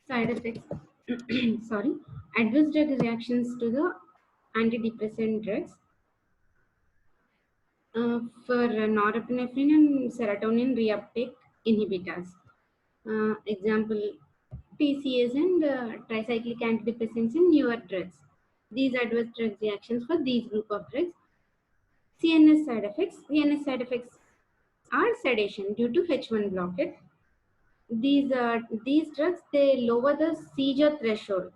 Side effects. Sorry. Adverse drug reactions to the antidepressant drugs. For norepinephrine and serotonin reuptake inhibitors. Example, TCS and tricyclic antidepressants in newer drugs. These adverse drug reactions for these group of drugs. CNS side effects. CNS side effects are sedation due to H1 blockade. These drugs, they lower the seizure threshold.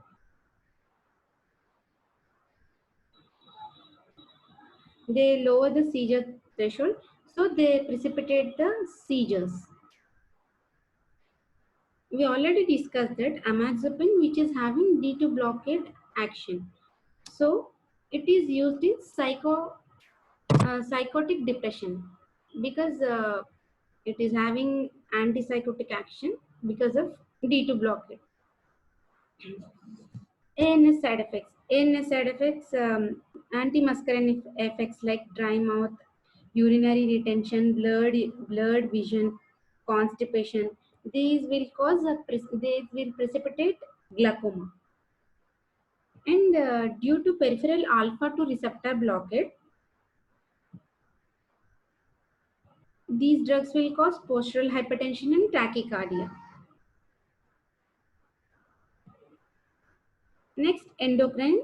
They lower the seizure threshold, so they precipitate the seizures. We already discussed that amlodipine, which is having D2 blockade action. So it is used in psychotic depression because it is having antipsychotic action because of D2 blockade. ANS side effects. ANS side effects, antimuscarinic effects like dry mouth, urinary retention, blurred vision, constipation. These will they will precipitate glaucoma. And due to peripheral alpha 2 receptor blockade, these drugs will cause postural hypertension and tachycardia. Next, endocrine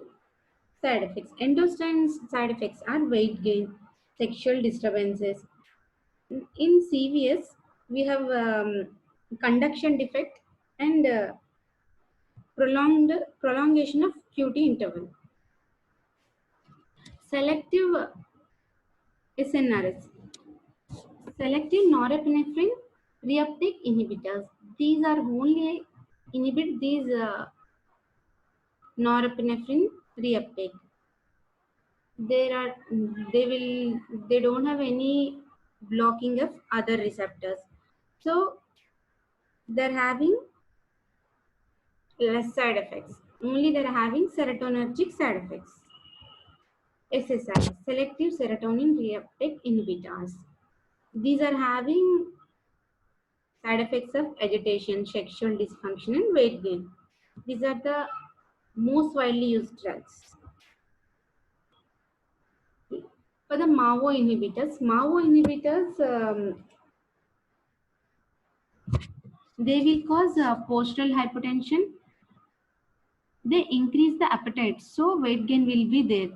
side effects. Endocrine side effects are weight gain, sexual disturbances. In CVS, we have conduction defect and prolongation of QT interval. Selective SNRS. Selective norepinephrine reuptake inhibitors. These are only inhibit these norepinephrine reuptake. They don't have any blocking of other receptors. So they're having less side effects. Only they're having serotonergic side effects. SSRI, selective serotonin reuptake inhibitors. These are having side effects of agitation, sexual dysfunction, and weight gain. These are the most widely used drugs. For the MAO inhibitors, they will cause postural hypotension. They increase the appetite, so weight gain will be there.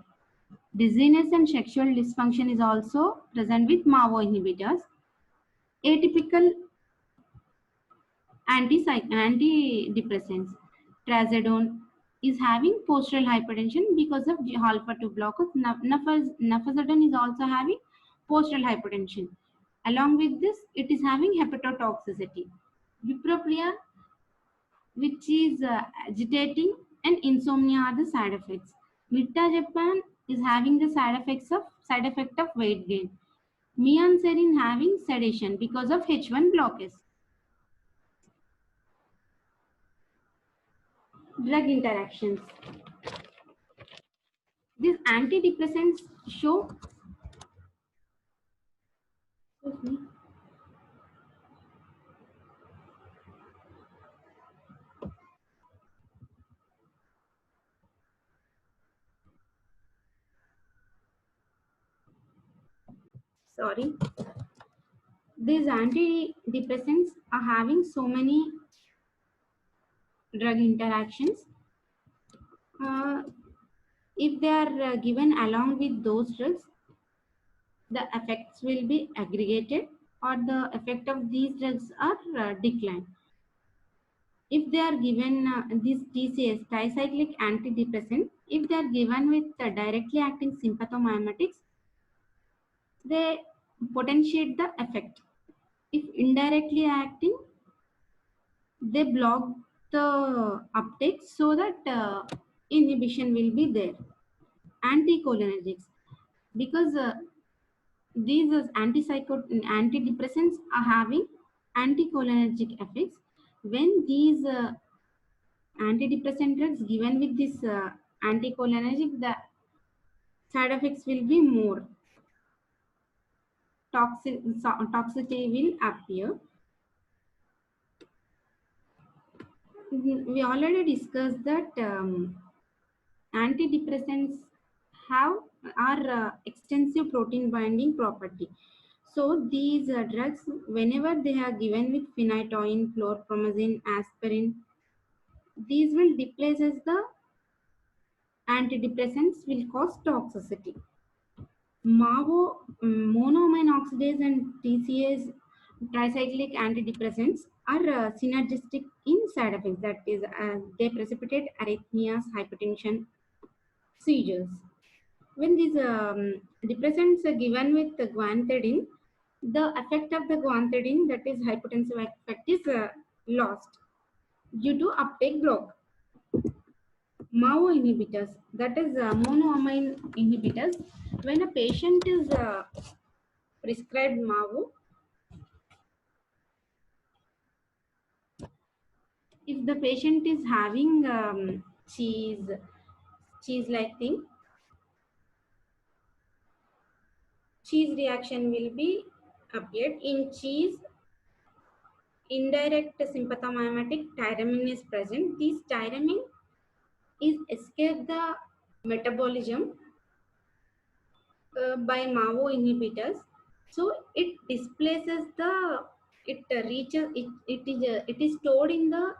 Dizziness and sexual dysfunction is also present with MAO inhibitors. Atypical antidepressants. Trazodone is having postural hypertension because of alpha 2 blockers. Nafazodone is also having postural hypertension. Along with this, it is having hepatotoxicity. Bupropion, which is agitating, and insomnia are the side effects. Mirtazapine is having the side effect of weight gain. Mianserin having sedation because of H1 blockage. Drug interactions. These antidepressants show. Excuse me. Sorry. These antidepressants are having so many drug interactions. If they are given along with those drugs, the effects will be aggregated or the effect of these drugs are declined. If they are given this TCS, tricyclic antidepressant, if they are given with directly acting sympathomimetics, they potentiate the effect. If indirectly acting, they block the uptake so that inhibition will be there. Anticholinergics, because these antidepressants are having anticholinergic effects. When these antidepressant drugs given with this anticholinergic, the side effects will be more. Toxicity will appear. We already discussed that antidepressants have are extensive protein binding property. So these drugs, whenever they are given with phenytoin, chlorpromazine, aspirin, these will displaces the antidepressants, will cause toxicity. Monoamine oxidase and TCAs, tricyclic antidepressants, are synergistic in side effects. That is, they precipitate arrhythmias, hypertension, seizures. When these depressants are given with the guanethidine, the effect of the guanethidine, that is hypotensive effect, is lost due to uptake block. MAO inhibitors, that is monoamine inhibitors. When a patient is prescribed MAO, if the patient is having cheese like thing, cheese reaction will be appeared in cheese. Indirect sympathomimetic tyramine is present. This tyramine is escape the metabolism by MAO inhibitors. So it displaces the, it reaches, it is stored in the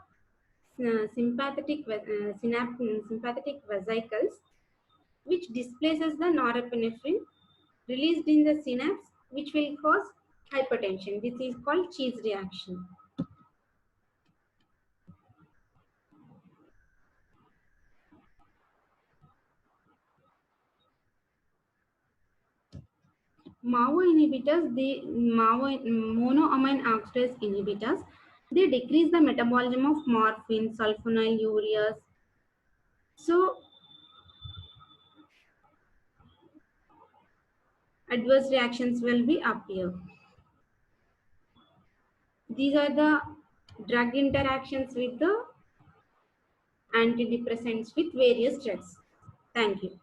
sympathetic vesicles, which displaces the norepinephrine released in the synapse, which will cause hypertension. This is called cheese reaction. MAO inhibitors, monoamine oxidase inhibitors, they decrease the metabolism of morphine, sulfonylureas. So adverse reactions will be appear. These are the drug interactions with the antidepressants with various drugs. Thank you.